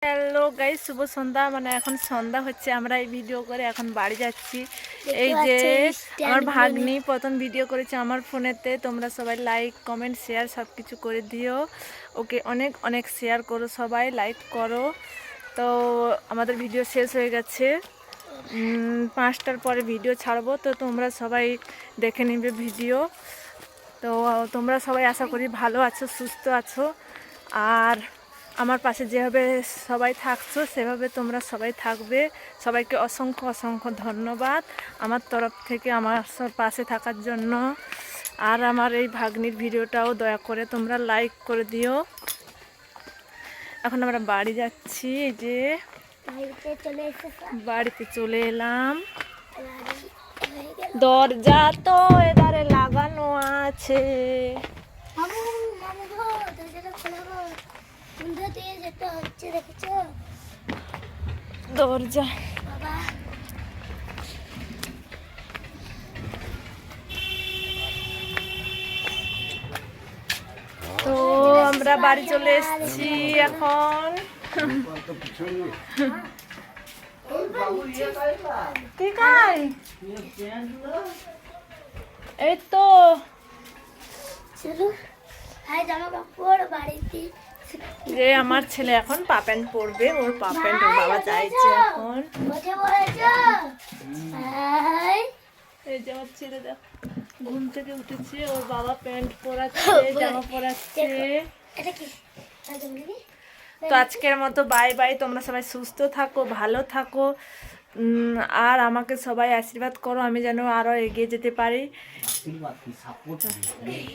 Hello guys, শুভ সন্ধ্যা। মানে এখন সন্ধ্যা হচ্ছে, আমরা এই ভিডিও করে এখন বাড়ি যাচ্ছি। এই যে আমার ভাগ্নি প্রথম ভিডিও করেছে আমার ফোনেতে। তোমরা সবাই লাইক কমেন্ট শেয়ার সব কিছু করে দিও। ওকে অনেক অনেক শেয়ার করো, সবাই লাইক করো। তো আমাদের ভিডিও শেষ হয়ে গেছে, 5টার পরে ভিডিও ছাড়বো, তো তোমরা সবাই দেখে নিবে ভিডিও। তো তোমরা সবাই আশা করি ভালো আছো, সুস্থ আছো, আর আমার পাশে যেভাবে সবাই থাকছো সেভাবে তোমরা সবাই থাকবে। সবাইকে অসংখ্য অসংখ্য ধন্যবাদ আমার তরফ থেকে আমার পাশে থাকার জন্য। আর আমার এই ভাগ্নির ভিডিওটাও দয়া করে তোমরা লাইক করে দিও। এখন আমরা বাড়ি যাচ্ছি, এই যে বাড়িতে চলে এলাম। দরজা তো এবারে লাগানো আছে। দরজা তো আমরা বাড়ি চলে এসেছি এখন। এই তো যে আমার ছেলে এখন পা প্যান্ট পরবে, ওর পা প্যান্ট ওর বাবা চাইছে এখন। এই যে আমার ছেলে দেখো ঘুম থেকে উঠেছে, ওর বাবা প্যান্ট পরাচ্ছে, জামা পরাচ্ছে। তো আজকের মতো বাই বাই। তোমরা সবাই সুস্থ থাকো, ভালো থাকো, আর আমাকে সবাই আশীর্বাদ করো আমি যেন আরো এগিয়ে যেতে পারি।